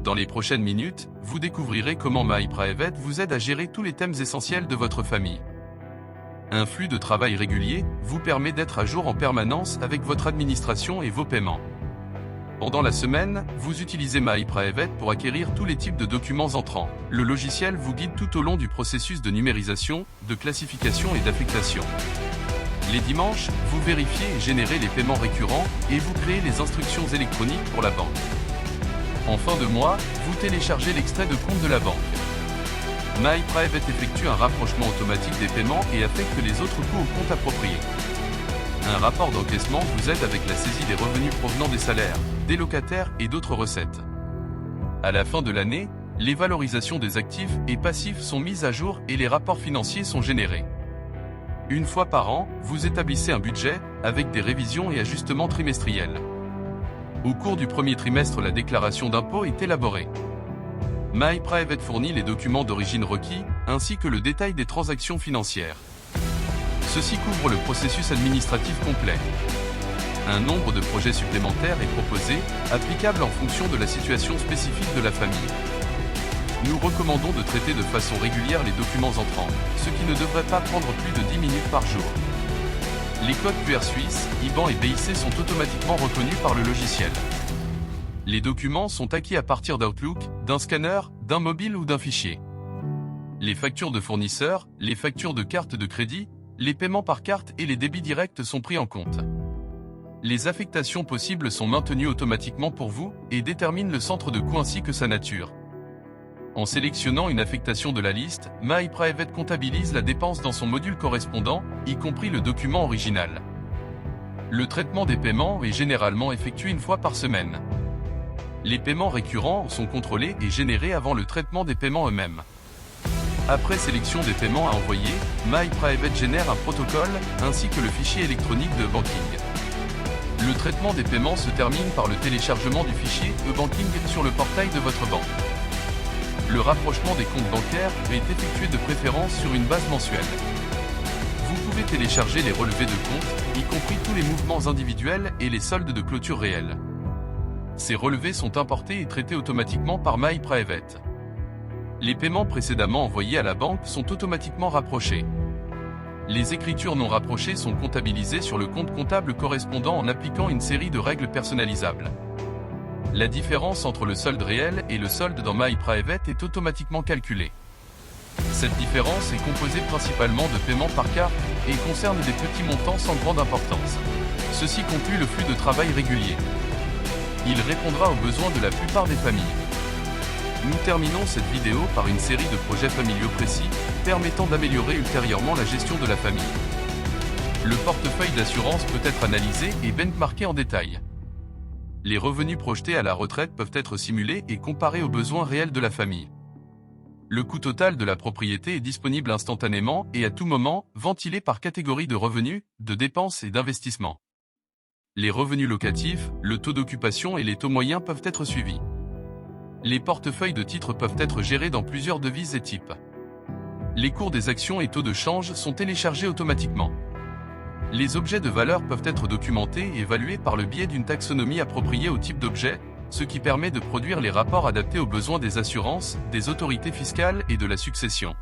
Dans les prochaines minutes, vous découvrirez comment MyPrivate vous aide à gérer tous les thèmes essentiels de votre famille. Un flux de travail régulier vous permet d'être à jour en permanence avec votre administration et vos paiements. Pendant la semaine, vous utilisez MyPrivate pour acquérir tous les types de documents entrants. Le logiciel vous guide tout au long du processus de numérisation, de classification et d'affectation. Les dimanches, vous vérifiez et générez les paiements récurrents et vous créez les instructions électroniques pour la banque. En fin de mois, vous téléchargez l'extrait de compte de la banque. MyPrivate effectue un rapprochement automatique des paiements et affecte les autres coûts au compte approprié. Un rapport d'encaissement vous aide avec la saisie des revenus provenant des salaires, des locataires et d'autres recettes. À la fin de l'année, les valorisations des actifs et passifs sont mises à jour et les rapports financiers sont générés. Une fois par an, vous établissez un budget, avec des révisions et ajustements trimestriels. Au cours du premier trimestre, la déclaration d'impôt est élaborée. MyPrivate fournit les documents d'origine requis, ainsi que le détail des transactions financières. Ceci couvre le processus administratif complet. Un nombre de projets supplémentaires est proposé, applicable en fonction de la situation spécifique de la famille. Nous recommandons de traiter de façon régulière les documents entrants, ce qui ne devrait pas prendre plus de 10 minutes par jour. Les codes QR suisses, IBAN et BIC sont automatiquement reconnus par le logiciel. Les documents sont acquis à partir d'Outlook, d'un scanner, d'un mobile ou d'un fichier. Les factures de fournisseurs, les factures de carte de crédit, les paiements par carte et les débits directs sont pris en compte. Les affectations possibles sont maintenues automatiquement pour vous et déterminent le centre de coût ainsi que sa nature. En sélectionnant une affectation de la liste, MyPrivate comptabilise la dépense dans son module correspondant, y compris le document original. Le traitement des paiements est généralement effectué une fois par semaine. Les paiements récurrents sont contrôlés et générés avant le traitement des paiements eux-mêmes. Après sélection des paiements à envoyer, MyPrivate génère un protocole, ainsi que le fichier électronique de banking. Le traitement des paiements se termine par le téléchargement du fichier e-banking sur le portail de votre banque. Le rapprochement des comptes bancaires est effectué de préférence sur une base mensuelle. Vous pouvez télécharger les relevés de compte, y compris tous les mouvements individuels et les soldes de clôture réels. Ces relevés sont importés et traités automatiquement par MyPrivate. Les paiements précédemment envoyés à la banque sont automatiquement rapprochés. Les écritures non rapprochées sont comptabilisées sur le compte comptable correspondant en appliquant une série de règles personnalisables. La différence entre le solde réel et le solde dans MyPrivate est automatiquement calculée. Cette différence est composée principalement de paiements par carte et concerne des petits montants sans grande importance. Ceci conclut le flux de travail régulier. Il répondra aux besoins de la plupart des familles. Nous terminons cette vidéo par une série de projets familiaux précis, permettant d'améliorer ultérieurement la gestion de la famille. Le portefeuille d'assurance peut être analysé et benchmarké en détail. Les revenus projetés à la retraite peuvent être simulés et comparés aux besoins réels de la famille. Le coût total de la propriété est disponible instantanément et à tout moment, ventilé par catégorie de revenus, de dépenses et d'investissements. Les revenus locatifs, le taux d'occupation et les taux moyens peuvent être suivis. Les portefeuilles de titres peuvent être gérés dans plusieurs devises et types. Les cours des actions et taux de change sont téléchargés automatiquement. Les objets de valeur peuvent être documentés et évalués par le biais d'une taxonomie appropriée au type d'objet, ce qui permet de produire les rapports adaptés aux besoins des assurances, des autorités fiscales et de la succession.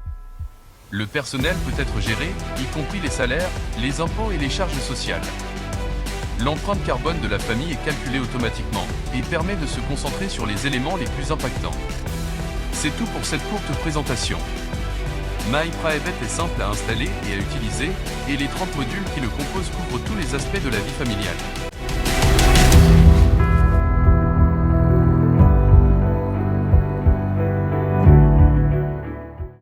Le personnel peut être géré, y compris les salaires, les impôts et les charges sociales. L'empreinte carbone de la famille est calculée automatiquement et permet de se concentrer sur les éléments les plus impactants. C'est tout pour cette courte présentation. MyPrivate est simple à installer et à utiliser, et les 30 modules qui le composent couvrent tous les aspects de la vie familiale.